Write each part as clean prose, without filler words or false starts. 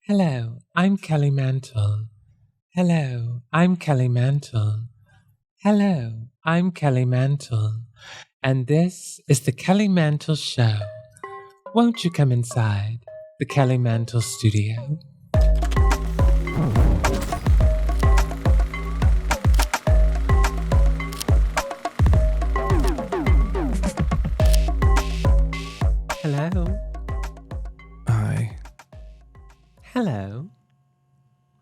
Hello, I'm Kelly Mantle. Hello, I'm Kelly Mantle. Hello, I'm Kelly Mantle. And this is the Kelly Mantle Show. Won't you come inside the Kelly Mantle studio? Hello. Hi. Hello.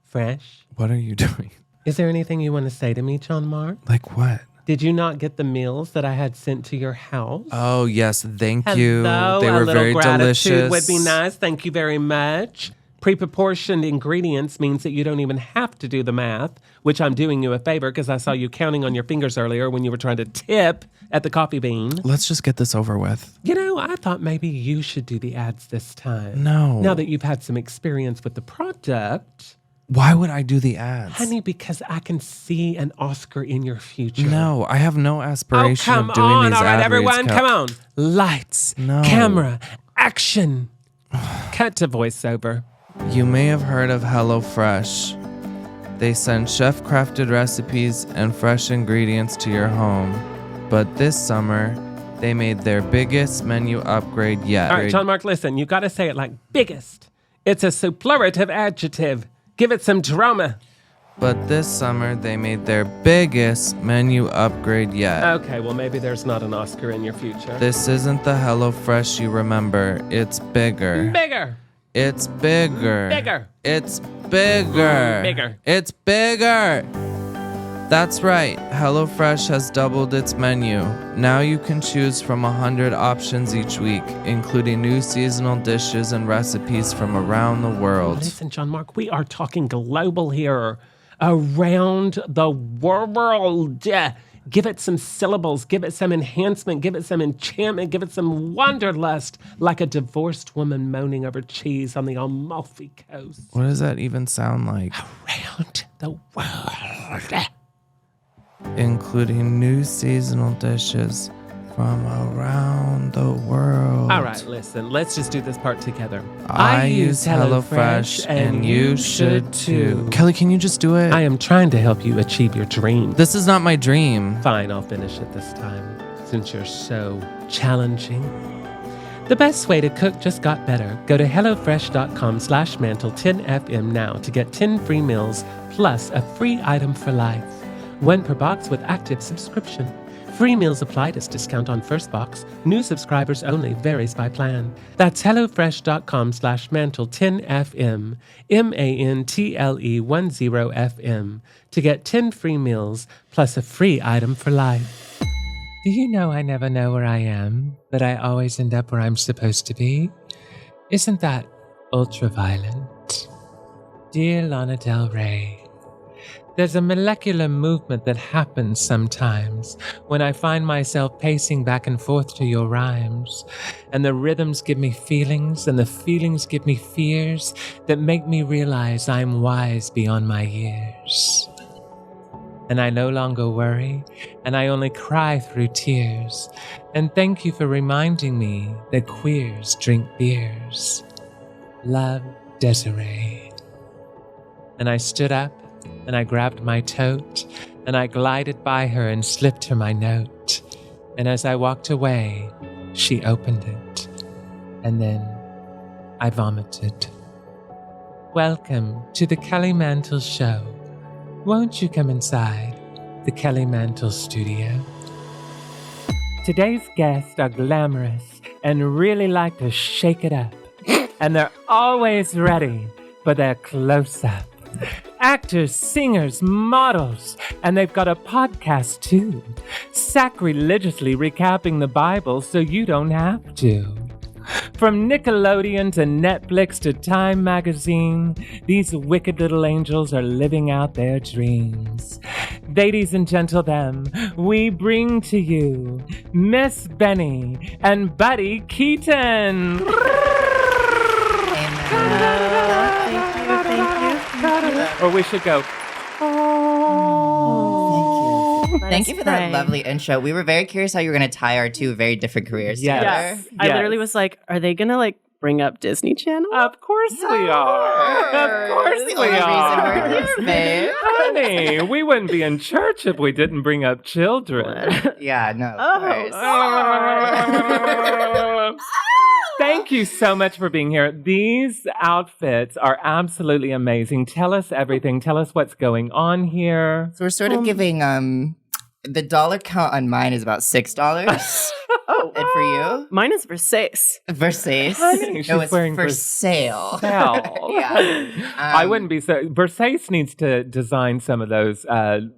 Fresh. What are you doing? Is there anything you want to say to me, John Mark? Like what? Did you not get the meals that I had sent to your house? Oh, yes. Thank you. Hello, They a were little very gratitude delicious. would be nice. Thank you very much. Pre-proportioned ingredients means that you don't even have to do the math, which I'm doing you a favor because I saw you counting on your fingers earlier when you were trying to tip at the coffee bean. Let's just get this over with. You know, I thought maybe you should do the ads this time. No. Now that you've had some experience with the product. Why would I do the ads? Honey, because I can see an Oscar in your future. No, I have no aspiration of doing these All right, ad everyone, reads. come on. Lights, No. camera, action. Cut to voiceover. You may have heard of HelloFresh. They send chef-crafted recipes and fresh ingredients to your home. But this summer, they made their biggest menu upgrade yet. All right, John Mark, listen. You got to say it like biggest. It's a superlative adjective. Give it some drama. But this summer, they made their biggest menu upgrade yet. Okay, well, maybe there's not an Oscar in your future. This isn't the HelloFresh you remember. It's bigger. Bigger. It's bigger. Bigger. It's bigger. Bigger. It's bigger. That's right. HelloFresh has doubled its menu. Now you can choose from 100 options each week, including new seasonal dishes and recipes from around the world. Listen, John Mark, we are talking global here. Around the world. Give it some syllables. Give it some enhancement. Give it some enchantment. Give it some wanderlust, like a divorced woman moaning over cheese on the Amalfi Coast. What does that even sound like? Around the world. Including new seasonal dishes from around the world. All right, listen, let's just do this part together. I use HelloFresh, and you should too. Kelly, can you just do it? I am trying to help you achieve your dream. This is not my dream. Fine, I'll finish it this time, since you're so challenging. The best way to cook just got better. Go to HelloFresh.com/Mantle10FM now to get 10 free meals plus a free item for life. 1 per box with active subscription. Free meals applied as discount on first box. New subscribers only. Varies by plan. That's HelloFresh.com/Mantle10FM. MANTLE10FM to get 10 free meals plus a free item for life. Do you know I never know where I am, but I always end up where I'm supposed to be? Isn't that ultra-violent? Dear Lana Del Rey, there's a molecular movement that happens sometimes when I find myself pacing back and forth to your rhymes, and the rhythms give me feelings, and the feelings give me fears that make me realize I'm wise beyond my years. And I no longer worry, and I only cry through tears. And thank you for reminding me that queers drink beers. Love, Desiree. And I stood up, and I grabbed my tote, and I glided by her and slipped her my note. And as I walked away, she opened it. And then I vomited. Welcome to the Kelly Mantle Show. Won't you come inside the Kelly Mantle studio? Today's guests are glamorous and really like to shake it up. And they're always ready for their close-up. Actors, singers, models, and they've got a podcast too, sacrilegiously recapping the Bible so you don't have to. From Nickelodeon to Netflix to Time magazine, these wicked little angels are living out their dreams. Ladies and gentlemen, we bring to you Miss Benny and Buddy Keaton. Or we should go. Thank you for that lovely intro. We were very curious how you were going to tie our two very different careers together. I literally was like, are they going to like bring up Disney Channel? Of course we are. Of course That's the we only are. reason we're here, babe. Honey, we wouldn't be in church if we didn't bring up children. Yeah, no, of course. Thank you so much for being here. These outfits are absolutely amazing. Tell us everything. Tell us what's going on here. So we're sort of giving the dollar count on mine is about $6. And for you? Mine is Versace. Versace. Honey, she's it's wearing for sale. Yeah. I wouldn't be so. Versace needs to design some of those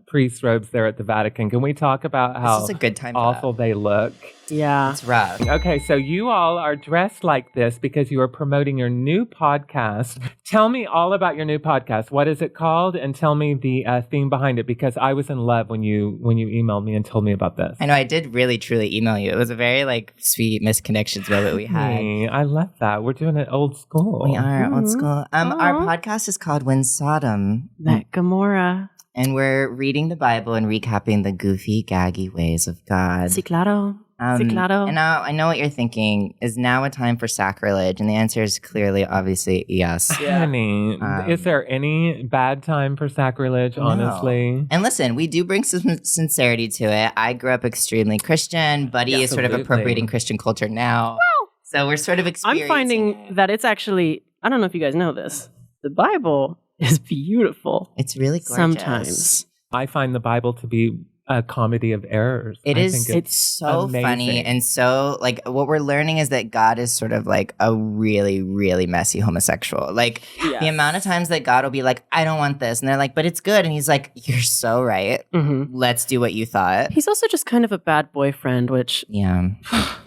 priest robes there at the Vatican. Can we talk about how This is a good time for awful they look? Yeah. It's rough. Okay, so you all are dressed like this because you are promoting your new podcast. Tell me all about your new podcast. What is it called? And tell me the theme behind it, because I was in love when you emailed me and told me about this. I know, I did really, truly email you. It was a very, sweet misconnections moment we had. Hey, I love that. We're doing it old school. We are old school. Our podcast is called When Sodom Met Gomorrah. And we're reading the Bible and recapping the goofy, gaggy ways of God. Sí, claro. Sí, claro. And now I know what you're thinking. Is now a time for sacrilege? And the answer is clearly, obviously, yes. Honey, is there any bad time for sacrilege, honestly? And listen, we do bring some sincerity to it. I grew up extremely Christian. Buddy is sort of appropriating Christian culture now. Wow. So we're sort of experiencing I'm finding it. that it's actually, I don't know if you guys know this, the Bible is beautiful. It's really gorgeous. Sometimes. I find the Bible to be a comedy of errors. It's so amazing. funny. And so, what we're learning is that God is sort of a really, really messy homosexual. The amount of times that God will be like, I don't want this. And they're like, but it's good. And he's like, you're so right. Mm-hmm. Let's do what you thought. He's also just kind of a bad boyfriend, which Yeah.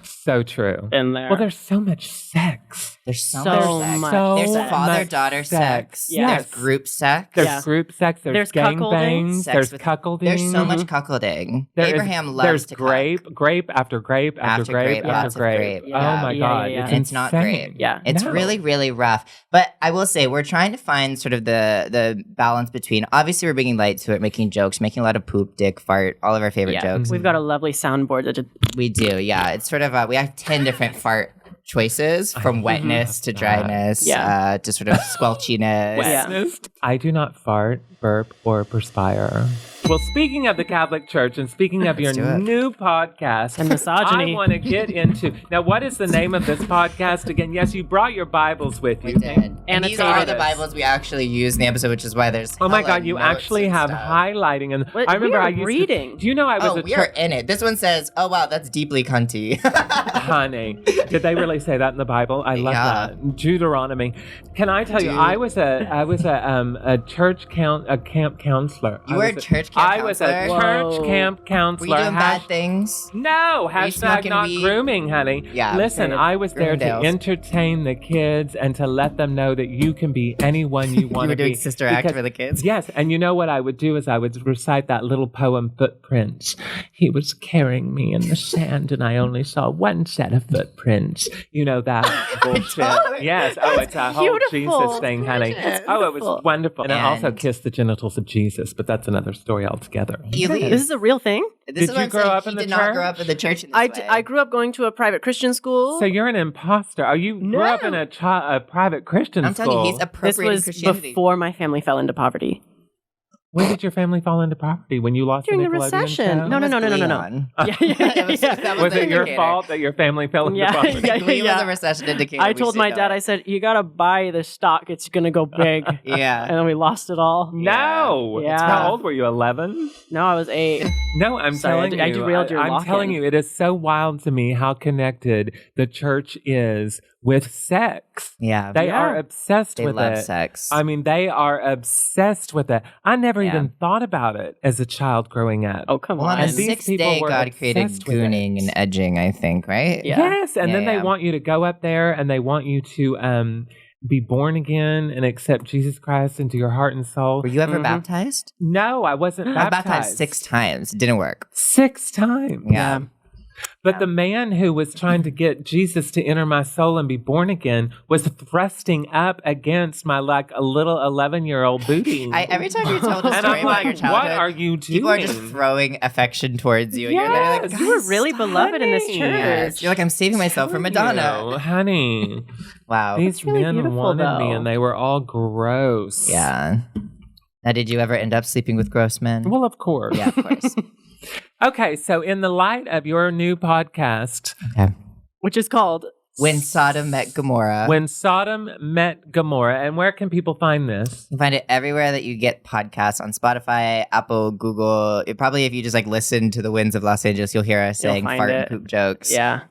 So true. in there. Well, there's so much sex. There's so So much sex. much. There's sex. father-daughter sex. Yes. There's group sex. There's group sex. There's cuckolding. gangbangs. Sex There's with- cuckolding. There's so much cuckolding. There is- Abraham loves There's to grape after grape after After grape grape, after lots of grape. grape. Oh Yeah. my Yeah, God. yeah, yeah. It's It's not insane. great. Yeah. It's No. really, really rough. But I will say, we're trying to find sort of the balance between, obviously we're bringing light to it, making jokes, making a lot of poop, dick, fart, all of our favorite jokes. We've got a lovely soundboard that just We do, yeah. It's sort of, we have 10 different fart choices from wetness to dryness to sort of squelchiness. Wetness. I do not fart, burp, or perspire. Well, speaking of the Catholic Church and speaking of your do it. new podcast, And misogyny. I want to get into... Now, what is the name of this podcast again? Yes, you brought your Bibles with you. We did. And these are the Annotated. Bibles we actually use in the episode, which is why there's Oh my hella God, you notes actually and have stuff. highlighting. And What- I remember we are I used reading. to... Do you know I was a we are in it. This one says, oh wow, that's deeply cunty. Honey, did they really say that in the Bible? I love Yeah. that. Deuteronomy. Can I tell you? I was a church camp counselor. You were a church camp I was a counselor? church Whoa. camp Were counselor. you doing bad things? No, you hashtag smoking not weed? grooming, honey. Yeah, Listen, okay. I was there to Groomdales. entertain the kids and to let them know that you can be anyone you want You to were doing be. Sister Act Because- for the kids? Yes, and you know what I would do is I would recite that little poem, Footprints. He was carrying me in the sand and I only saw one set of footprints. You know that bullshit. Totally. Yes. Oh, it's a whole beautiful. Jesus thing, honey. It's Oh, it was beautiful. wonderful. And I also And- kissed the genitals of Jesus, but that's another story altogether. This is a real thing. This Did is what you I'm grow saying. up He in the did not grow church? up in the church in this way. I grew up going to a private Christian school. So you're an imposter. Oh, you grew up in a private Christian I'm school. telling you, he's this appropriating was Christianity. before my family fell into poverty. When did your family fall into poverty? When you lost During the Nickelodeon recession. show? No. Leon. Yeah, yeah, was- yeah. that Was the it your indicator. fault that your family fell into Yeah, poverty? yeah. Glee was a recession indicator. I We told should my know dad, it. I said, you got to buy the stock. It's going to go big. Yeah. And then we lost it all. No. Yeah. How old were you? 11? No, I was 8. No, I'm Sorry, telling I you. derailed your I'm lock-in. telling you, it is so wild to me how connected the church is with sex. Yeah. They are obsessed They with love it. sex. I mean, they are obsessed with it. I never Yeah. even thought about it as a child growing up. Oh, come well, on on. the And these sixth people day, were God created obsessed with it. gooning and edging, I think, right? Yeah. Yes, and then Yeah, they yeah. want you to go up there and they want you to be born again and accept Jesus Christ into your heart and soul. Were you ever Mhm. baptized? No, I wasn't I was baptized. baptized 6 times. It didn't work. 6 times. Yeah. But the man who was trying to get Jesus to enter my soul and be born again was thrusting up against my like a little 11-year-old booty. Every time you told a and story I'm about like, your childhood, what are you doing? people are just throwing affection towards you. And you're there like, you were really beloved in this church. Yes. You're like, I'm saving myself for Madonna. You, honey. Wow. These really men beautiful, wanted me though. and they were all gross. Yeah. Now, did you ever end up sleeping with gross men? Well, of course. Yeah, of course. Okay, so in the light of your new podcast, Okay. Which is called When Sodom Met Gomorrah. When Sodom Met Gomorrah, and where can people find this? You can find it everywhere that you get podcasts, on Spotify, Apple, Google. Probably if you just like listen to the Winds of Los Angeles, you'll hear us You'll saying find fart it. and poop jokes. Yeah.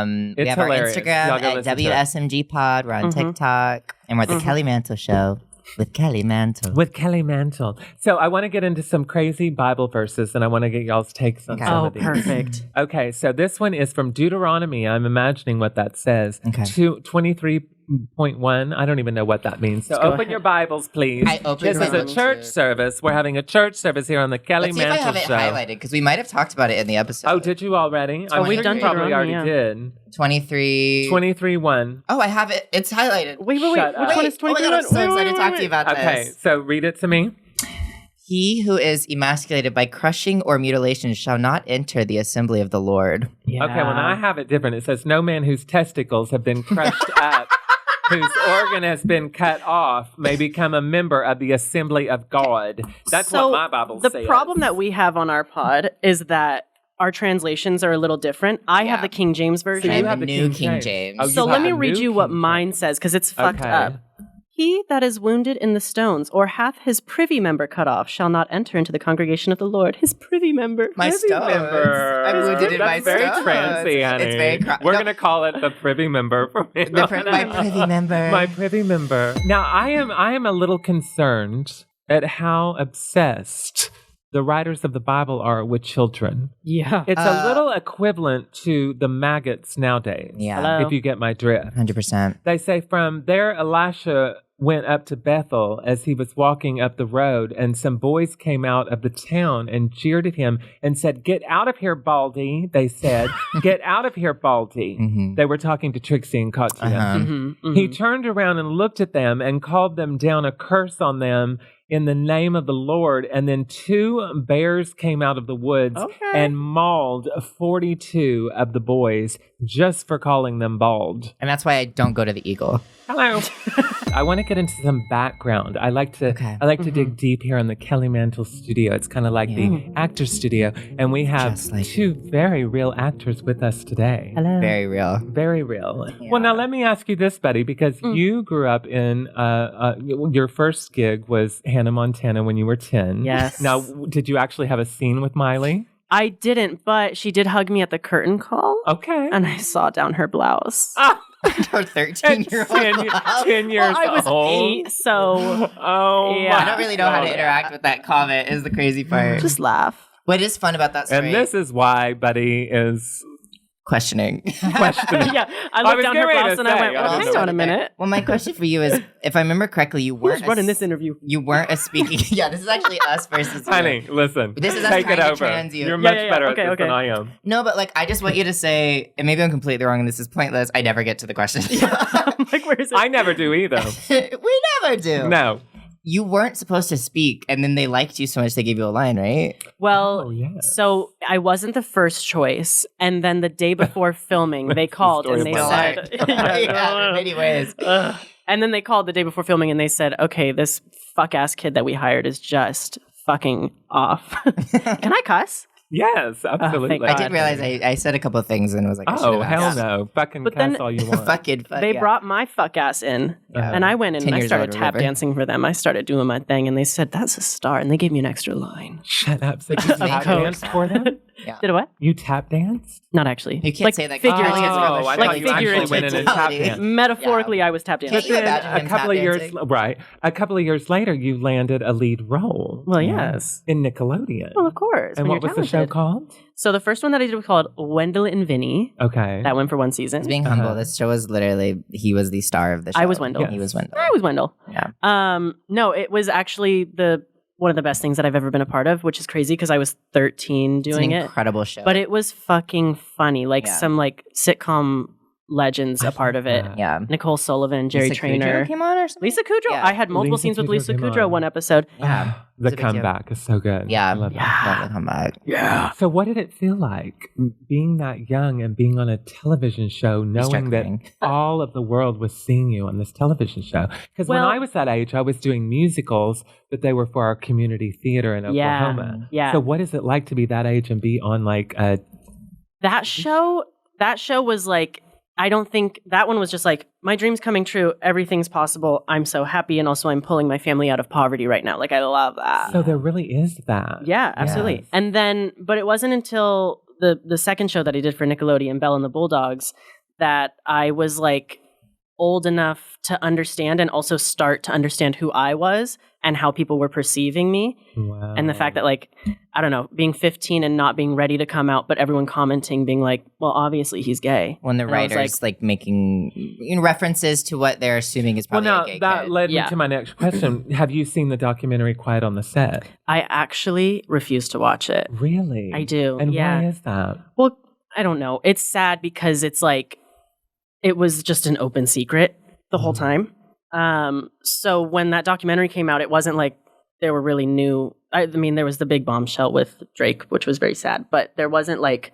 We It's have hilarious. our Instagram Y'all go at listen to it. WSMG Pod. We're on TikTok. And we're at the Kelly Mantle Show with Kelly Mantle. With Kelly Mantle. So I want to get into some crazy Bible verses, and I want to get y'all's takes on some Oh, of these. perfect. Okay, so this one is from Deuteronomy. I'm imagining what that says. Okay. 23.1. I don't even know what that means. So Let's go open ahead. your Bibles, please. I opened This is mine a church too. service. We're having a church service here on the Kelly Let's see if I Mantle have it Show. highlighted, because we might have talked about it in the episode. Oh, did you already? Oh, we've sure done you probably Deuteronomy, already yeah. did. 23. 23.1. Oh, I have it. It's highlighted. Wait. Shut Which up. one is Oh my 23? God, I'm so excited to talk to you about Okay, this. so read it to me. He who is emasculated by crushing or mutilation shall not enter the assembly of the Lord. Yeah. Okay, well, I have it different. It says, no man whose testicles have been crushed up, whose organ has been cut off, may become a member of the assembly of God. That's So what my Bible the says. problem that we have on our pod is that our translations are a little different. I have Yeah. the King James version. I have have the the new King King James. James. Oh, So you let have me a read new you what King mine James. says, because it's fucked Okay. up. He that is wounded in the stones, or hath his privy member cut off, shall not enter into the congregation of the Lord. His privy member. My stones. Member. I'm wounded in my That's very stones. trancy, honey. It's very We're no. going to call it the privy member. From My privy member. My privy member. Now, I am a little concerned at how obsessed the writers of the Bible are with children. Yeah. It's a little equivalent to the maggots nowadays. Yeah. Hello? If you get my drift. 100%. They say from there Elisha went up to Bethel as he was walking up the road, and some boys came out of the town and jeered at him and said, "Get out of here, Baldy," they said. "Get out of here, Baldy." Mhm. They were talking to Trixie and Katya. Uh-huh. He turned around and looked at them and called them down a curse on them in the name of the Lord. And then 2 bears came out of the woods and mauled 42 of the boys just for calling them bald. And that's why I don't go to the Eagle. Hello. I want to get into some background. I like to dig deep here in the Kelly Mantle studio. It's kind of like the actor studio. And we have Just like 2 very real actors with us today. Hello. Very real. Very real. Well, now let me ask you this, Buddy, because you grew up in, your first gig was Hannah Montana when you were 10. Yes. Now, did you actually have a scene with Miley? I didn't, but she did hug me at the curtain call. Okay. And I saw down her blouse. Or 13-year-old. 10 years Well, I was old. 8, so Oh, Yeah. I don't really know how to interact with that comment is the crazy part. just laugh. What is fun about that story? And this is why Buddy is questioning. questioning. Yeah, I I looked was down getting her ready blouse to and I say, went, I well, don't hang know on a minute. Well, my question for you is, if I remember correctly, you Who's weren't running this interview? You weren't a speaking. Yeah, this is actually us versus you. Honey, listen. This is us take it trying to over. trans you. You're Yeah, much yeah, better okay, at this than okay. I am. No, but like, I just want you to say, and maybe I'm completely wrong and this is pointless. I never get to the question. I'm like, where is it? I never do either. We never do. No. You weren't supposed to speak, and then they liked you so much they gave you a line, right? Well, Oh, yes. so I wasn't the first choice, and then the day before filming, they called story and they of my said, Yeah, in many ways. and then they called the day before filming and they said, okay, this fuck ass kid that we hired is just fucking off. Can I cuss? Yes, absolutely. thank I God. did realize I said a couple of things and was like, I Oh, should've hell asked. no. Fucking But cuss then- all you want. Fucking They brought my fuck ass in, and I went in 10 and I years started later, tap whatever. dancing for them. I started doing my thing, and they said, that's a star, and they gave me an extra line. Shut up. So you tap course. danced for them? Did a what? You tap danced? Not actually. You can't like say that. figuratively. Kelly is from a Oh, I show. thought Like you actually figuratively. went in and tap Totality. danced. Metaphorically, I was tap dancing. Can't you imagine A him couple of tap years, dancing? right? A couple of years later, you landed a lead role Well, yes. in Nickelodeon. Well, of course. And when what you're was the show talented. called? So the first one that I did was called Wendell and Vinny. Okay. That went for one season. Being humble, this show was literally, he was the star of the show. I was Wendell. He was Wendell. I was Wendell. Yeah. No, it was actually one of the best things that I've ever been a part of, which is crazy because I was 13 doing it's an it. incredible show. But it was fucking funny. Like some like sitcom legends a part of it. Yeah. Nicole Sullivan, Jerry Lisa Trainer. Kudrow came on or something? Lisa Kudrow. Yeah. I had multiple Lisa scenes with Kudrow Lisa came Kudrow on. one episode. Yeah. The It's a big deal. comeback is so good. Yeah. I love it. Love the comeback. Yeah. So what did it feel like being that young and being on a television show, knowing that crying. all of the world was seeing you on this television show? Because when Well- I was that age, I was doing musicals, but they were for our community theater in Oklahoma. Yeah. So what is it like to be that age and be on like a... That show was like, I don't think that one was just like, my dream's coming true. Everything's possible. I'm so happy. And also I'm pulling my family out of poverty right now. Like I love that. So there really is that. Yeah, absolutely. Yes. And then, but it wasn't until the second show that I did for Nickelodeon, Belle and the Bulldogs, that I was like old enough to understand and also start to understand who I was and how people were perceiving me. Wow. And the fact that like, I don't know, being 15 and not being ready to come out, but everyone commenting being like, well, obviously he's gay. When the And I was writers like making references to what they're assuming is Well, probably now a gay that kid. led me Yeah. to my next question. Have you seen the documentary Quiet on the Set? I actually refuse to watch it. Really? I do. And yeah. why is that? Well, I don't know. It's sad because it's like, it was just an open secret the whole time. So when that documentary came out, it wasn't like there were really new. I mean, there was the big bombshell with Drake, which was very sad, but there wasn't like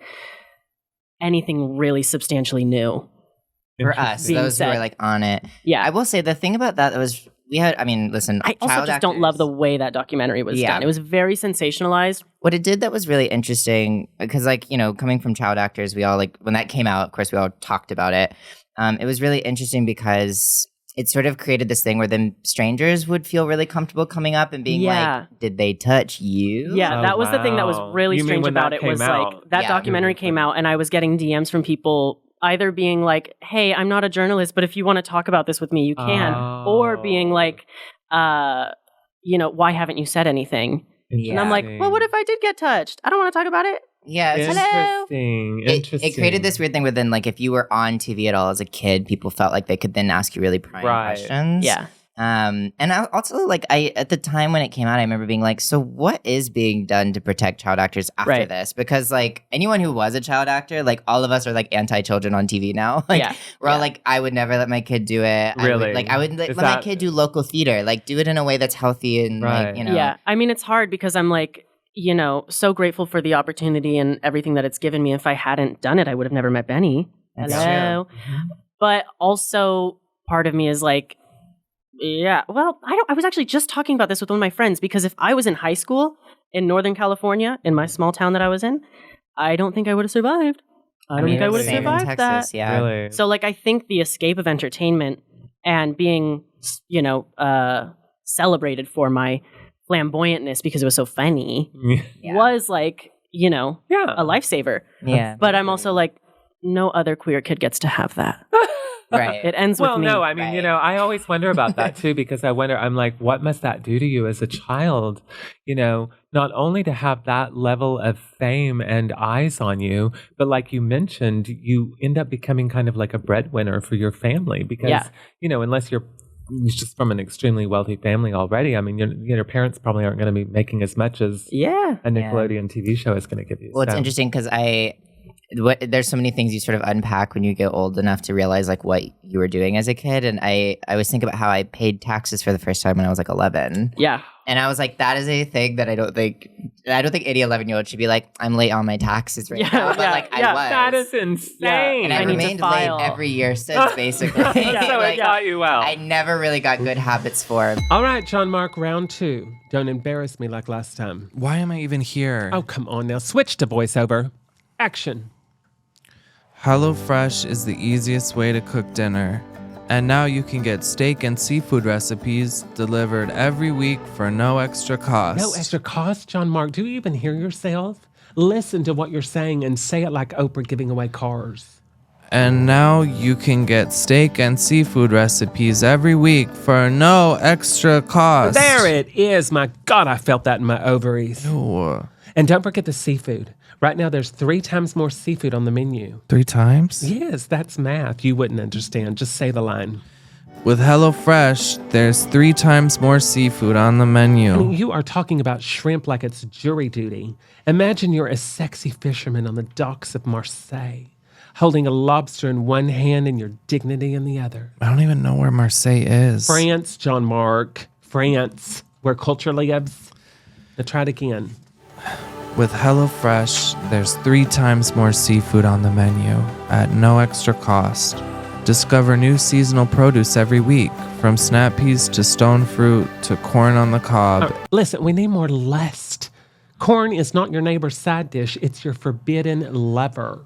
anything really substantially new. For us, Being those who said. are like on it. Yeah. I will say the thing about that was we had. I mean, listen. I also child just don't love actors- the way that documentary was Yeah. done. It was very sensationalized. What it did that was really interesting because, like, coming from child actors, we all like when that came out. Of course, we all talked about it. It was really interesting because it sort of created this thing where then strangers would feel really comfortable coming up and being Yeah. like, "Did they touch you?" Yeah, Oh, that was the thing that was wow. really You mean strange when about that it was came out? like that Yeah. documentary came out and I was getting DMs from people either being like, "Hey, I'm not a journalist, but if you want to talk about this with me, you can," or being like, why haven't you said anything? And I'm like, well, what if I did get touched? I don't want to talk about it. Yeah, it's just- Interesting. It created this weird thing where then, like, if you were on TV at all as a kid, people felt like they could then ask you really prying Right. questions. Yeah. And I also, like, at the time when it came out, I remember being like, so what is being done to protect child actors after Right. this? Because, like, anyone who was a child actor, like, all of us are, like, anti-children on TV now. Like, Yeah. we're all Yeah. like, I would never let my kid do it. Really? I would Is let my that- kid do local theater. Like, do it in a way that's healthy and, Right. like, Yeah. I mean, it's hard because I'm like, so grateful for the opportunity and everything that it's given me. If I hadn't done it, I would have never met Benny. That's Hello. But also part of me is like, yeah, well, I was actually just talking about this with one of my friends because if I was in high school in Northern California, in my small town that I was in, I don't think I would have survived. I don't think I would have same in survived Texas, that. yeah. Really? So, like, I think the escape of entertainment and being, celebrated for my flamboyantness because it was so funny Yeah. was like, yeah. a lifesaver. Yeah. But I'm also like, no other queer kid gets to have that. Right. It ends Well, with me. no, I mean, Right. I always wonder about that too, because I wonder, I'm like, what must that do to you as a child? Not only to have that level of fame and eyes on you, but like you mentioned, you end up becoming kind of like a breadwinner for your family because, Yeah. Unless you're just from an extremely wealthy family already, I mean, your parents probably aren't going to be making as much as Yeah. a Nickelodeon TV show is going to give you. Well, it's So- interesting because there's so many things you sort of unpack when you get old enough to realize like what you were doing as a kid. And I was thinking about how I paid taxes for the first time when I was like 11. Yeah. And I was like, that is a thing that I don't think any 11-year-old should be like, I'm late on my taxes right Yeah, now. But yeah, like yeah. I was. That is insane. and I I need to remained file. late every year since basically. So Like, it got you well. I never really got good habits for. All right, John Mark, round 2. Don't embarrass me like last time. Why am I even here? Oh, come on now. Switch to voiceover. Action. HelloFresh is the easiest way to cook dinner. And now you can get steak and seafood recipes delivered every week for no extra cost. No extra cost, John Mark. Do you even hear yourself? Listen to what you're saying and say it like Oprah giving away cars. And now you can get steak and seafood recipes every week for no extra cost. There it is. My God, I felt that in my ovaries. Ew. And don't forget the seafood. Right now, there's 3 times more seafood on the menu. 3 times? Yes, that's math. You wouldn't understand. Just say the line. With HelloFresh, there's 3 times more seafood on the menu. I mean, you are talking about shrimp like it's jury duty. Imagine you're a sexy fisherman on the docks of Marseille, holding a lobster in one hand and your dignity in the other. I don't even know where Marseille is. France, John Mark. France, where culture lives. Now try it again. With HelloFresh, there's 3 times more seafood on the menu at no extra cost. Discover new seasonal produce every week, from snap peas to stone fruit to corn on the cob. Listen, we need more lest. Corn is not your neighbor's side dish. It's your forbidden lover.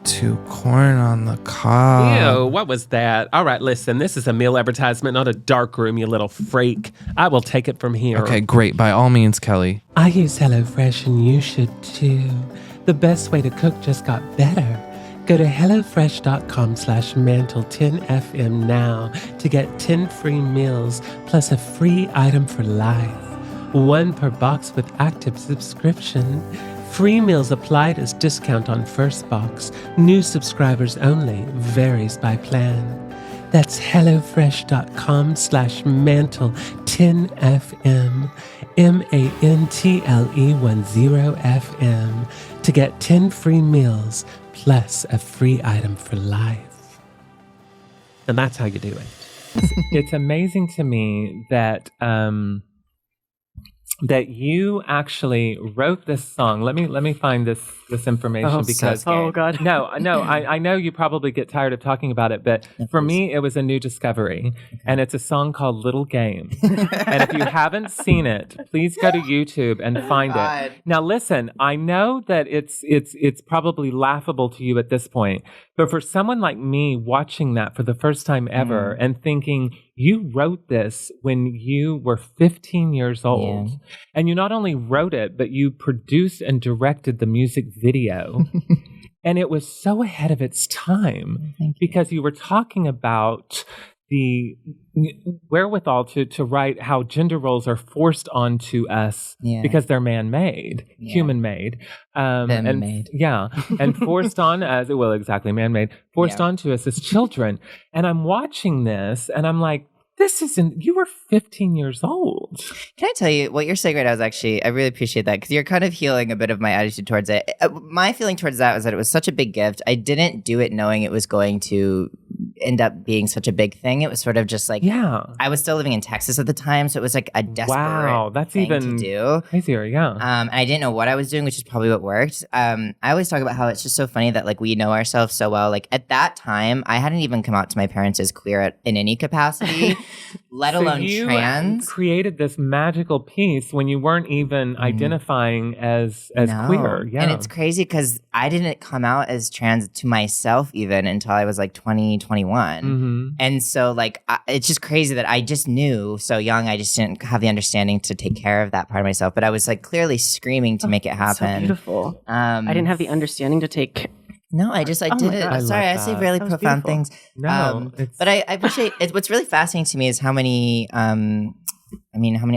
To corn on the cob. Ew, what was that? All right, listen, this is a meal advertisement, not a dark room, you little freak. I will take it from here. Okay, great. By all means, Kelly. I use HelloFresh and you should too. The best way to cook just got better. Go to HelloFresh.com/Mantle10FM now to get 10 free meals plus a free item for life. 1 per box with active subscription. Free meals applied as discount on first box. New subscribers only. Varies by plan. That's HelloFresh.com/Mantle10FM. MANTLE10FM to get 10 free meals plus a free item for life. And that's how you do it. It's amazing to me that that you actually wrote this song. Let me find this information because God. No, I know you probably get tired of talking about it, but for me it was a new discovery, and it's a song called Little Game. And if you haven't seen it, please go to YouTube and find it. Now listen, I know that it's probably laughable to you at this point, but for someone like me watching that for the first time ever and thinking you wrote this when you were 15 years old, and you not only wrote it, but you produced and directed the music video. And it was so ahead of its time because you were talking about the wherewithal to write how gender roles are forced onto us because they're man-made, human-made. Man-made. And forced on us, well, exactly, man-made, forced onto us as children. And I'm watching this and I'm like, this isn't, you were 15 years old. Can I tell you, what you're saying right now is actually, I really appreciate that because you're kind of healing a bit of my attitude towards it. My feeling towards that was that it was such a big gift. I didn't do it knowing it was going to end up being such a big thing. It was sort of just like, I was still living in Texas at the time, so it was like a desperate thing to do. Crazier, and I didn't know what I was doing, which is probably what worked. I always talk about how it's just so funny that like we know ourselves so well. Like at that time, I hadn't even come out to my parents as queer in any capacity, let alone trans. Created this magical piece when you weren't even identifying as queer. Yeah. And it's crazy because I didn't come out as trans to myself even until I was like 20, 21. And so like it's just crazy that I just knew so young. I just didn't have the understanding to take care of that part of myself. But I was like clearly screaming to make it happen. So beautiful. I didn't have the understunderstanding to take. No, I did it. Sorry, I say really profound things. No, but I appreciate it. What's really fascinating to me is how many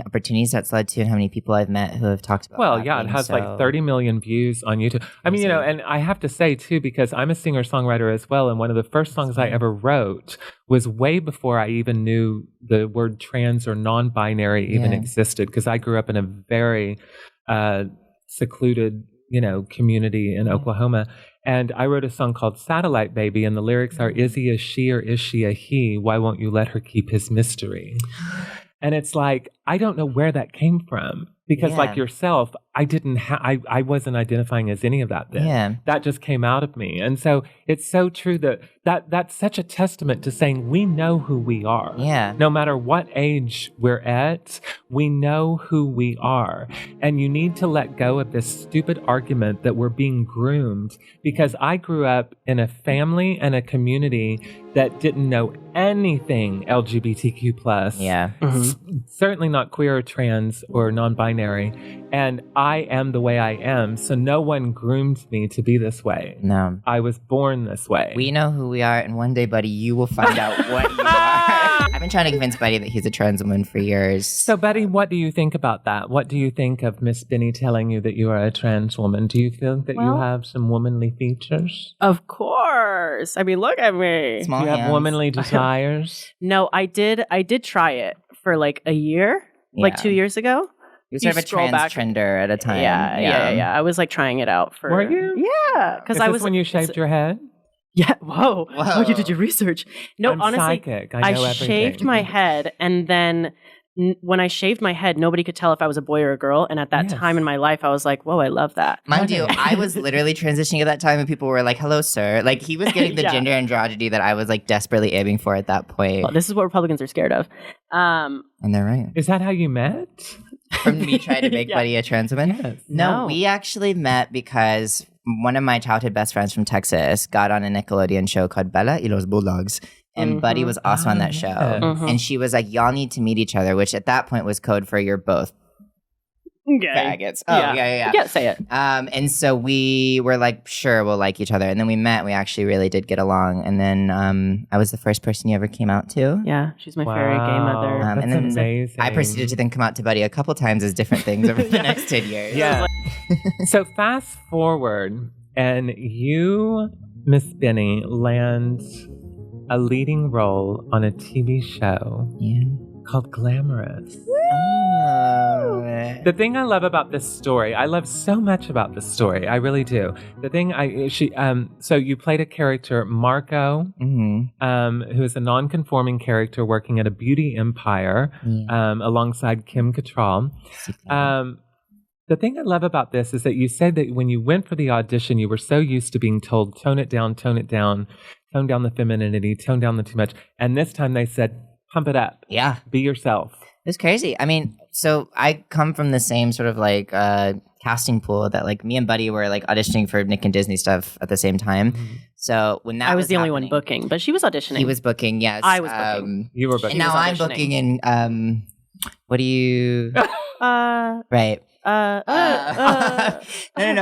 opportunities that's led to and how many people I've met who have talked about it has like 30 million views on YouTube. I mean, and I have to say too, because I'm a singer-songwriter as well, and one of the first songs I ever wrote was way before I even knew the word trans or non-binary even existed, because I grew up in a very secluded, community in Oklahoma. And I wrote a song called Satellite Baby, and the lyrics are, is he a she or is she a he? Why won't you let her keep his mystery? And it's like, I don't know where that came from. Because like yourself, I wasn't identifying as any of that then. Yeah. That just came out of me. And so it's so true that's such a testament to saying we know who we are. Yeah. No matter what age we're at, we know who we are. And you need to let go of this stupid argument that we're being groomed, because I grew up in a family and a community that didn't know anything LGBTQ+. Yeah. Certainly not queer or trans or non-binary. And I am the way I am. So no one groomed me to be this way. No. I was born this way. We know who we are. And one day, buddy, you will find out what you are. I've been trying to convince Buddy that he's a trans woman for years. So, Buddy, what do you think about that? What do you think of Miss Benny telling you that you are a trans woman? Do you feel that you have some womanly features? Of course. I mean, look at me. Small Do you have hands. womanly desires? No, I did try it for like a year, like 2 years ago. You're sort You of a scroll trans back. trender at a time. Yeah. I was like trying it out for. Were you? Yeah, because Is I this was when you shaved your head? Yeah. Whoa. Oh, you did your research. No, I'm honestly, psychic. I know everything. shaved my head, and then when I shaved my head, nobody could tell if I was a boy or a girl. And at that time in my life, I was like, "Whoa, I love that." Mind you, I was literally transitioning at that time, and people were like, "Hello, sir." Like he was getting the gender androgyny that I was like desperately aiming for at that point. Well, this is what Republicans are scared of. And they're right. Is that how you met? From me trying to make Buddy a trans woman? Yes. No, we actually met because one of my childhood best friends from Texas got on a Nickelodeon show called Bella y los Bulldogs. And Buddy was also on that show. And she was like, y'all need to meet each other, which at that point was code for you're both faggots. Oh, yeah. You can't say it. And so we were like, sure, we'll like each other. And then we met. We actually really did get along. And then I was the first person you ever came out to. Yeah, she's my fairy gay mother. That's and then amazing. I proceeded to then come out to Buddy a couple times as different things over the next 10 years. Yeah. So fast forward, and you, Miss Benny, lands a leading role on a TV show called Glamorous. The thing I love about this story, I love so much about this story. I really do. The thing so you played a character, Marco, who is a non-conforming character working at a beauty empire, alongside Kim Cattrall. The thing I love about this is that you said that when you went for the audition, you were so used to being told, tone it down, tone down the femininity, tone down the too much. And this time they said, pump it up. Yeah. Be yourself. It's crazy. I mean, so I come from the same sort of like casting pool that like me and Buddy were like auditioning for Nick and Disney stuff at the same time. So when that I was the only one happening, booking, but she was auditioning. He was booking, yes. I was booking. You were booking. And now I'm auditioning. booking in what do you right. No.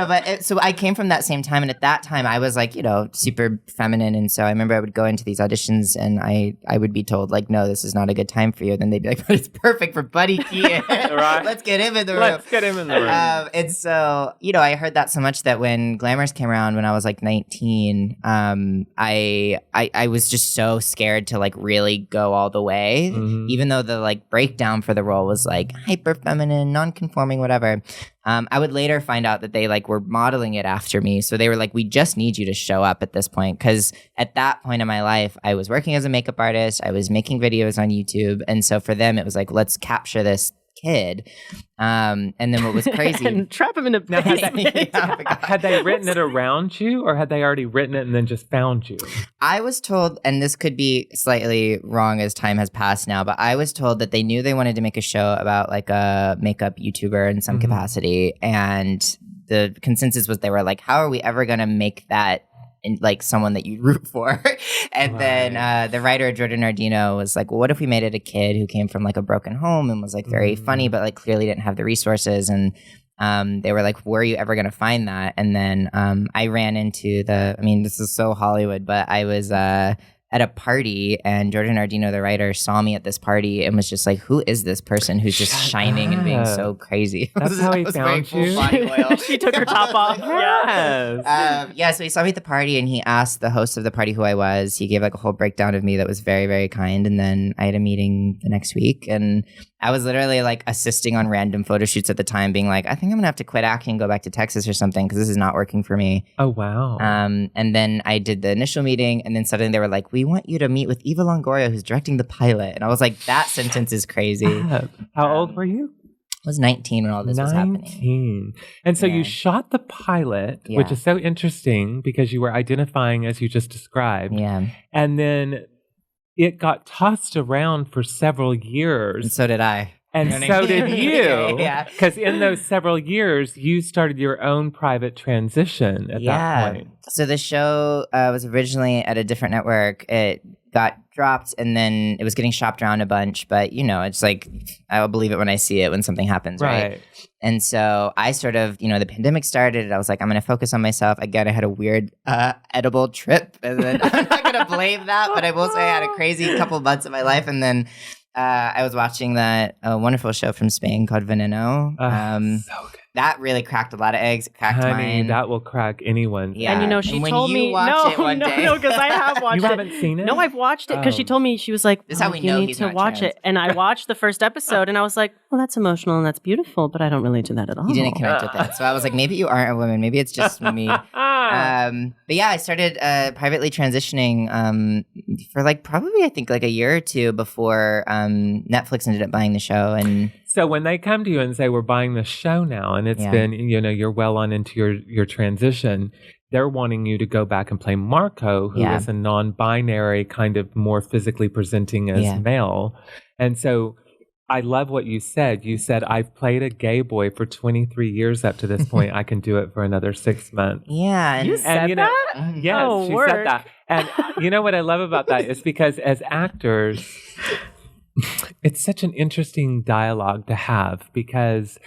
But so I came from that same time, and at that time I was like, super feminine, and so I remember I would go into these auditions, and I would be told like, no, this is not a good time for you. And then they'd be like, but it's perfect for Buddy Keaton. Right. Let's get him in the room. And so I heard that so much that when Glamorous came around when I was like 19, I was just so scared to like really go all the way, even though the like breakdown for the role was like hyper feminine, non-conforming, whatever. I would later find out that they like were modeling it after me. So they were like, we just need you to show up at this point. Because at that point in my life, I was working as a makeup artist. I was making videos on YouTube. And so for them, it was like, let's capture this kid. And then what was crazy. And trap him in a bed. Had they written it around you, or had they already written it and then just found you? I was told, and this could be slightly wrong as time has passed now, but I was told that they knew they wanted to make a show about like a makeup YouTuber in some capacity. And the consensus was they were like, how are we ever going to make that in, like someone that you root for? And then the writer Jordan Ardino was like, well, what if we made it a kid who came from like a broken home and was like very funny, but like clearly didn't have the resources? And they were like, where are you ever going to find that? And then I ran into this is so Hollywood, but I was at a party, and Jordan Ardino, the writer, saw me at this party and was just like, who is this person who's just shining and being so crazy? That's how he found you? She took her top off. Yes. So he saw me at the party, and he asked the host of the party who I was. He gave like a whole breakdown of me that was very, very kind. And then I had a meeting the next week, and I was literally like assisting on random photo shoots at the time, being like, I think I'm gonna have to quit acting and go back to Texas or something because this is not working for me. Oh, wow. And then I did the initial meeting, and then suddenly they were like, we want you to meet with Eva Longoria, who's directing the pilot. And I was like, that sentence is crazy. How old were you? I was 19 when all this was happening. 19. And so you shot the pilot, which is so interesting because you were identifying as you just described. Yeah. And then it got tossed around for several years. And so did I. And so did you. Yeah. Because in those several years, you started your own private transition at that point. So the show was originally at a different network. It got dropped, and then it was getting shopped around a bunch. But it's like I'll believe it when I see it when something happens, right? And so I sort of, the pandemic started, and I was like, I'm going to focus on myself. Again, I had a weird edible trip, and then I'm not going to blame that, but I will say I had a crazy couple months of my life, and then I was watching that wonderful show from Spain called Veneno. So good. That really cracked a lot of eggs. It cracked mine. That will crack anyone. Yeah. And she when told you me watch it one day. no, because I have watched it. You haven't seen it? No, I've watched it because she told me, she was like, This is how we you know need he's to not watch trans. it. And I watched the first episode, and I was like, well, that's emotional and that's beautiful, but I don't relate to that at all. You didn't connect with it. So I was like, maybe you aren't a woman. Maybe it's just me. But yeah, I started privately transitioning for probably I think a year or two before Netflix ended up buying the show. And so when they come to you and say, we're buying the show now, and it's been, you're well on into your transition, they're wanting you to go back and play Marco, who is a non-binary, kind of more physically presenting as male. And so I love what you said. You said, I've played a gay boy for 23 years up to this point. I can do it for another 6 months. yeah. You said that? Yes, Oh, she work. said that. And you know what I love about that is because as actors, it's such an interesting dialogue to have because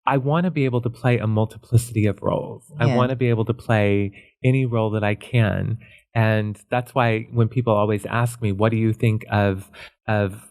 I want to be able to play a multiplicity of roles. Yeah. I want to be able to play any role that I can. And that's why when people always ask me, what do you think of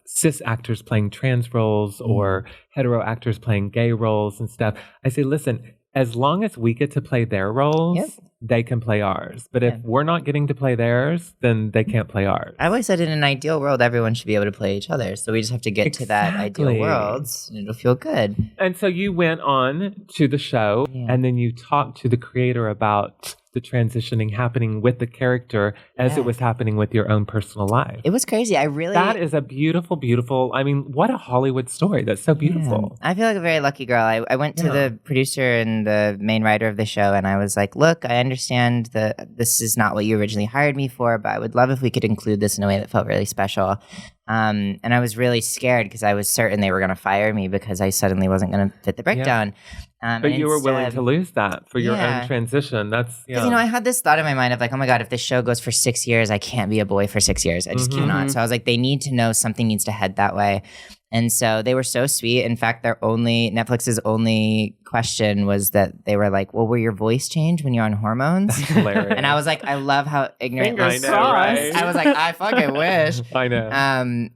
cis actors playing trans roles or hetero actors playing gay roles and stuff, I say, listen, as long as we get to play their roles, they can play ours. But if we're not getting to play theirs, then they can't play ours. I always said in an ideal world, everyone should be able to play each other. So we just have to get to that ideal world, and it'll feel good. And so you went on to the show, and then you talked to the creator about the transitioning happening with the character as it was happening with your own personal life. It was crazy. That is a beautiful, beautiful, I mean, what a Hollywood story. That's so beautiful. I feel like a very lucky girl. I went to the producer and the main writer of the show, and I was like, look, I understand that this is not what you originally hired me for, but I would love if we could include this in a way that felt really special. And I was really scared because I was certain they were going to fire me because I suddenly wasn't going to fit the breakdown. But you were willing to lose that for your own transition. That's, because, I had this thought in my mind of like, oh my God, if this show goes for 6 years, I can't be a boy for 6 years. I just cannot. So I was like, they need to know something needs to head that way. And so they were so sweet. In fact, Netflix's only question was that they were like, well, will your voice change when you're on hormones? hilarious. And I was like, I love how ignorant Fingers this crossed. is. I was like, I fucking wish. I know.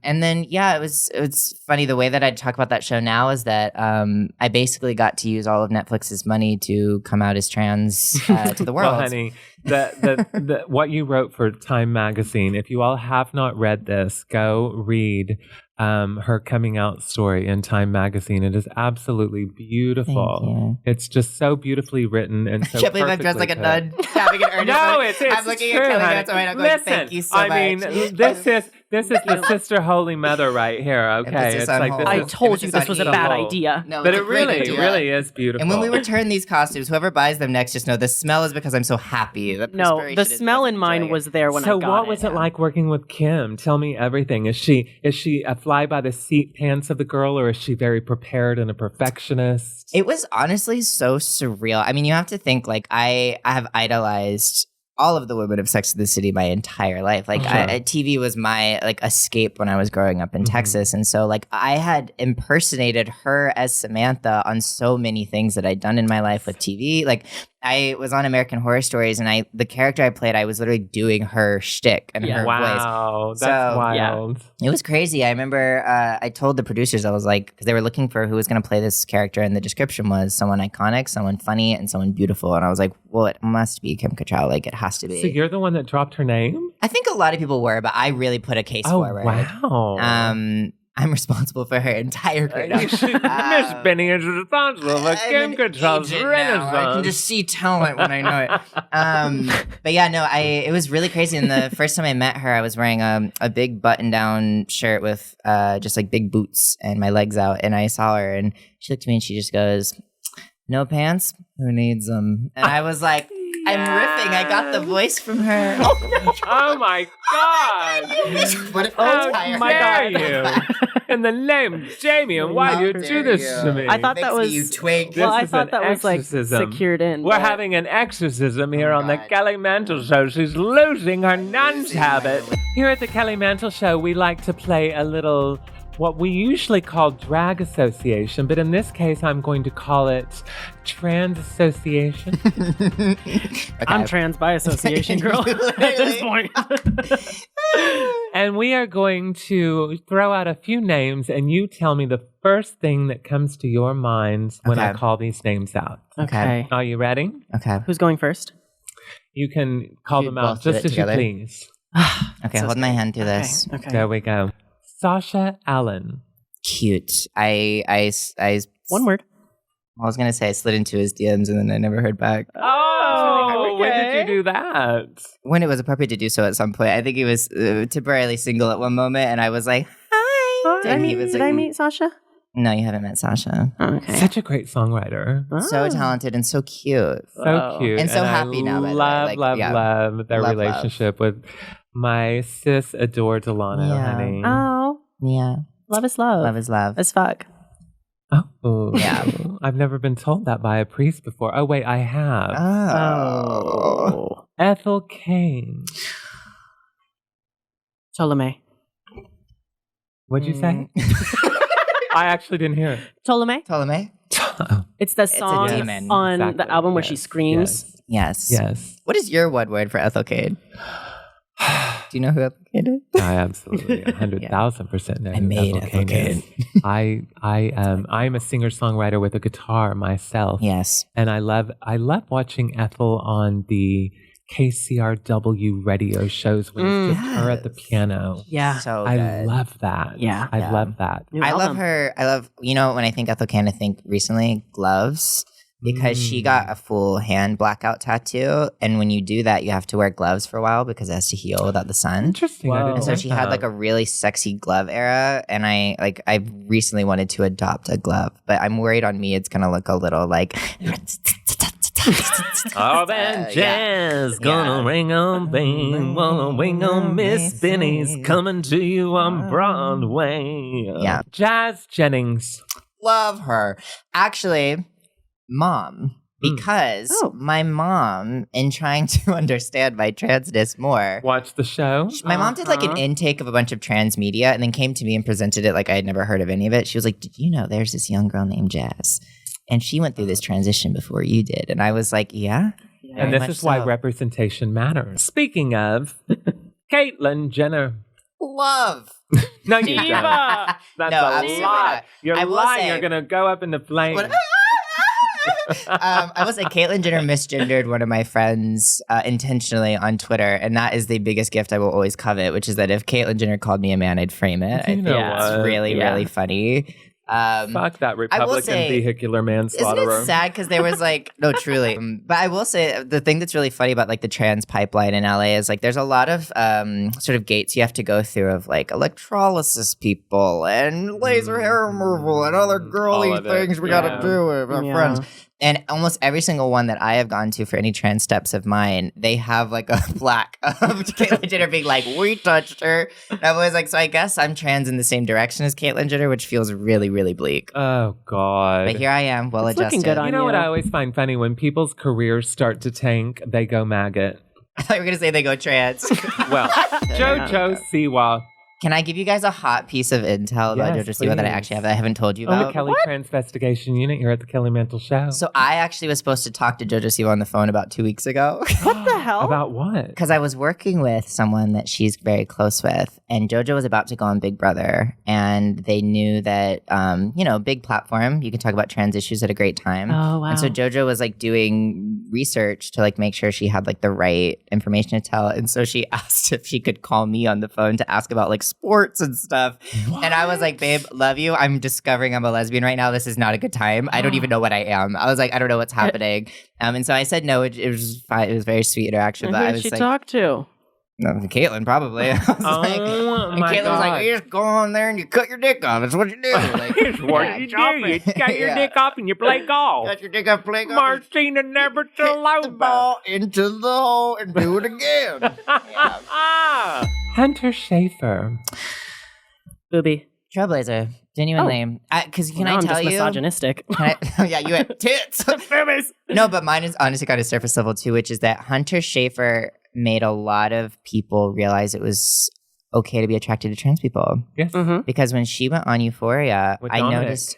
And then, it's funny. The way that I talk about that show now is that I basically got to use all of Netflix's money to come out as trans to the world. Well, honey, the what you wrote for Time Magazine, if you all have not read this, go read her coming out story in Time Magazine. It is absolutely beautiful. It's just so beautifully written and so I can't believe I'm dressed like a nun, having an earnest. No, it's I'm looking true, at Kelly honey. Hansen right now going, Listen, thank you so much. I mean, this is the Sister Holy Mother right here, okay? Emphasis It's on like whole. I this is, told you this on was a evil. bad idea. No, but it's it a great really, idea. really is beautiful. And when we return these costumes, whoever buys them next, just know the smell is because I'm so happy. The No, perspiration the is smell because in I'm mine enjoying was it. there when I So got what was it like working with Kim? Tell me everything. Is she a fly by the seat pants of the girl, or is she very prepared and a perfectionist? It was honestly so surreal. I mean, you have to think like I have idolized all of the women of Sex and the City my entire life. Like TV was my like escape when I was growing up in Texas. And so like I had impersonated her as Samantha on so many things that I'd done in my life with TV. Like I was on American Horror Stories, and the character I played, I was literally doing her shtick and her voice. Wow, that's wild. It was crazy. I remember I told the producers, I was like, because they were looking for who was going to play this character, and the description was someone iconic, someone funny, and someone beautiful. And I was like, well, it must be Kim Cattrall. Like, it has to be. So you're the one that dropped her name? I think a lot of people were, but I really put a case forward. Wow. I'm responsible for her entire career. Miss Benny is responsible for Kim Cattrall's renaissance. I can just see talent when I know it. But yeah, no, it was really crazy. And the first time I met her, I was wearing a big button-down shirt with just like big boots and my legs out. And I saw her, and she looked at me and she just goes, "No pants? Who needs them?" And I was like, I'm riffing. I got the voice from her. Oh my God! What if How I'm dare you? In the name of Damien, why do you do this to me? I thought that was. you twink. Well, I This is thought an that was like exorcism. secured in. We're but- having an exorcism here on the God. Kelly Mantle Show. She's losing her nun's habit. Here at the Kelly Mantle Show, we like to play a little, what we usually call drag association, but in this case, I'm going to call it trans association. I'm trans by association, girl. At this point. And we are going to throw out a few names, and you tell me the first thing that comes to your mind when I Okay. call these names out. Okay. Are you ready? Okay. Who's going first? You can call You them out both did just it as you together? please. Okay, hold my hand through this. Okay. There we go. Sasha Allen. Cute. I One word. I was gonna say I slid into his DMs and then I never heard back. Oh, when did okay. you do that? When it was appropriate to do so at some point. I think he was temporarily single at one moment, and I was like, "Hi." Did I And he meet, was did like, I meet Sasha? No, you haven't met Sasha. Okay. Such a great songwriter. So Oh. talented and so cute. So Wow. cute. And so I happy now, by the way. love, Like, love, yeah. love their Love, relationship with my sis adore Delano, Yeah. honey. Oh, Yeah, love is love. love is love. as fuck. Oh, Yeah. I've never been told that by a priest before. Oh, wait, I have. Oh. Ethel Kane. Ptolemy. What'd you say? I actually didn't hear it. Ptolemy. Ptolemy? Oh, It's the a song demon. on exactly. the album where she Yes, screams. Yes. Yes. What is your one word for Ethel Cade? Do you know who Ethel Cade is? I absolutely 100,000% know I who made Ethel Ethel Kane is. I'm a singer-songwriter with a guitar myself. Yes. And I love watching Ethel on the KCRW radio shows when it's just her at the piano. Yeah. So I good. love that. Yeah. I Yeah. love that. New I love album. her. I love, when I think Ethel Cade, I think recently gloves, because she got a full hand blackout tattoo. And when you do that, you have to wear gloves for a while because it has to heal without the sun. Interesting. I Whoa. didn't And so know she had that. like a really sexy glove era, and I recently wanted to adopt a glove, but I'm worried on me it's gonna look a little like. Oh, that jazz gonna ring on bing, gonna ring on Miss Benny's coming to you on Broadway. Yeah. Jazz Jennings. Love her. Actually, mom, because Oh. my mom, in trying to understand my transness more. Watch the show. My mom did like an Uh-huh. intake of a bunch of trans media and then came to me and presented it like I had never heard of any of it. She was like, "Did you know there's this young girl named Jazz? And she went through this transition before you did." And I was like, "Yeah." And very this much is why so. representation matters. Speaking of, Caitlyn Jenner. Love. No, you don't. Diva. That's No, a absolutely lie. not. You're I will lying. say- You're going to go up in the flames. What- I will say Caitlyn Jenner misgendered one of my friends intentionally on Twitter, and that is the biggest gift I will always covet, which is that if Caitlyn Jenner called me a man, I'd frame it. I You think know it's what? really, Yeah. really funny. Fuck that Republican say- vehicular Isn't manslaughterer. it sad because there was like no truly, but I will say the thing that's really funny about like the trans pipeline in LA is like there's a lot of sort of gates you have to go through of like electrolysis people and laser hair removal and other girly All of it. things we Yeah. gotta do with our Yeah. friends. And almost every single one that I have gone to for any trans steps of mine, they have like a plaque of Caitlyn Jenner being like, "We touched her." And I'm always like, so I guess I'm trans in the same direction as Caitlyn Jenner, which feels really, really bleak. Oh, God. But here I am, well It's looking adjusted. good on You know what you. I always find funny? When people's careers start to tank, they go maggot. I thought you were gonna say they go trans. Well, JoJo Siwa Can I give you guys a hot piece of intel about Yes, JoJo Siwa that I please. actually have that I haven't told you on the about? Kelly Transvestigation Unit here at the Kelly Mantle Show. So I actually was supposed to talk to JoJo Siwa on the phone about 2 weeks ago. What the hell? About what? Because I was working with someone that she's very close with, and JoJo was about to go on Big Brother, and they knew that, big platform, you can talk about trans issues at a great time. Oh, wow. And so JoJo was like doing research to like make sure she had like the right information to tell, and so she asked if she could call me on the phone to ask about like sports and stuff. And I was like, "Babe, love you. I'm discovering I'm a lesbian right now. This is not a good time. I don't even know what I am." I was like, "I don't know what's happening." And so I said no. It was fine. It was a very sweet interaction. And But who I did was she like, talk to? No, Caitlin probably. I was like, and my Caitlin was like, God. you just go on there and you cut your dick off. That's what you do. Like, Here's what you do. You cut your dick off and you play golf. Cut your dick off, play golf. Martina never Hit the ball into the hole and do it again. Hunter Schafer. Booby. Trailblazer. Genuinely. Because can I I'm tell just you? misogynistic. Yeah, you had tits. No, but mine is honestly kind of surface level too, which is that Hunter Schafer made a lot of people realize it was okay to be attracted to trans people. Yes. Mhm. Because when she went on Euphoria, With I Dominic. noticed.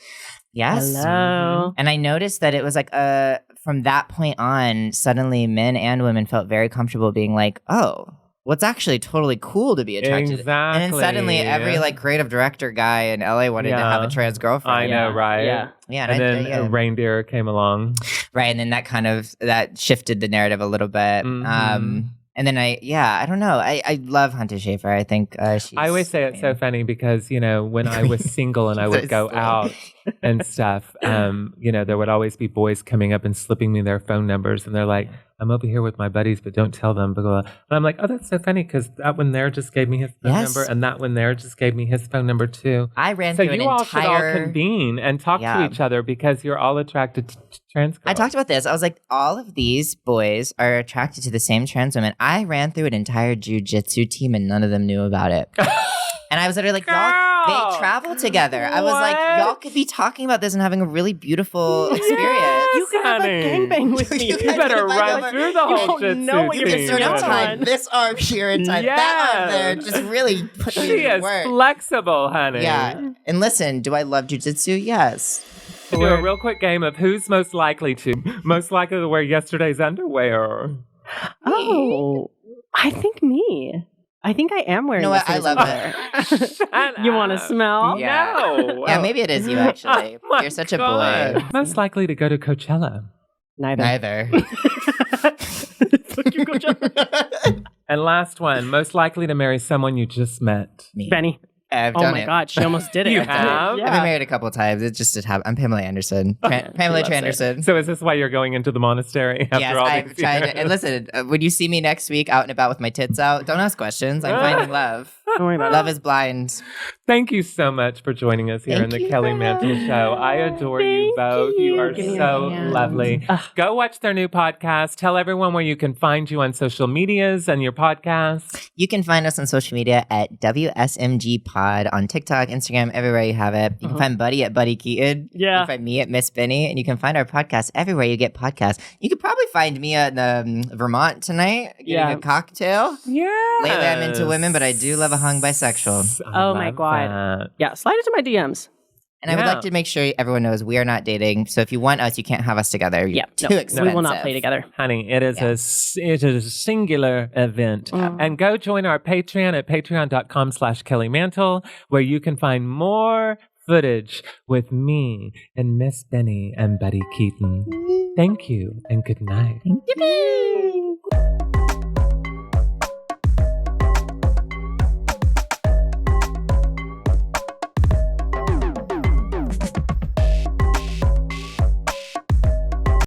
Yes. Hello. And I noticed that it was like from that point on, suddenly men and women felt very comfortable being like, oh, what's actually totally cool to be attracted to. Exactly. And then suddenly every like creative director guy in LA wanted to have a trans girlfriend. I know, right? Yeah. Yeah, And then a reindeer came along. right. And then that shifted the narrative a little bit. Mhm. And then I don't know. I love Hunter Schafer. I think she's. I always say it's so funny because, when I was single and I would go out and stuff, there would always be boys coming up and slipping me their phone numbers. And they're like, I'm over here with my buddies, but don't tell them. Blah, blah, blah. And I'm like, oh, that's so funny because that one there just gave me his phone number. And that one there just gave me his phone number too. I ran so through an you all should all entire. convene and talk to each other because you're all attracted to trans girls. I talked about this. I was like, all of these boys are attracted to the same trans women. I ran through an entire Jiu Jitsu team and none of them knew about it. And I was literally like, y'all, they travel together. I was like, y'all could be talking about this and having a really beautiful experience. You can have a gangbang with me. You You better run through the whole don't Jitsu know what You you're can team. sort of No. tie this arm here and tie that arm there. Just really put me She to is work. flexible, honey. Yeah. And listen, do I love jujitsu? Yes. We'll do a real quick game of who's most likely to wear yesterday's underwear. Oh, I think me. I think I am wearing. You know what? this I love underwear. Shut You want to up. smell? Yeah. No. Yeah, maybe it is you actually. Oh my You're such a God. boy. Most likely to go to Coachella. Neither. Neither. Fuck you, Coachella. And last one, most likely to marry someone you just met. Me. Benny. I've Oh done my it. God, she almost did it. You have? I've been Yeah. married a couple of times. It just did happen. I'm Pamela Anderson. Pamela loves it. Anderson. So is this why you're going into the monastery after Yes, all I'm these trying years? to. And listen, when you see me next week out and about with my tits out, don't ask questions. I'm finding love. Don't worry about Love it. is blind. Thank you so much for joining us here Thank in the you Kelly for Mantle Show. I adore you both. You are Give me so a hand. lovely. Go watch their new podcast. Tell everyone where you can find you on social medias and your podcast. You can find us on social media at WSMG Pod on TikTok, Instagram, everywhere you have it. You can find Buddy at Buddy Keaton. You Yeah. can find me at Miss Benny. And you can find our podcast everywhere you get podcasts. You could probably find me at Vermont tonight getting Yeah. a cocktail. Yeah. Lately I'm into women, but I do love a hung bisexual. Oh my God. Yeah, slide into my DMs. And I would Yeah. like to make sure everyone knows we are not dating. So if you want us, you can't have us together. You're Yeah, too no, expensive. we will not play together. Honey, it is it is a singular event. And go join our Patreon at patreon.com/KellyMantle, where you can find more footage with me and Miss Benny and Buddy Keaton. Thank you and good night. Yippee!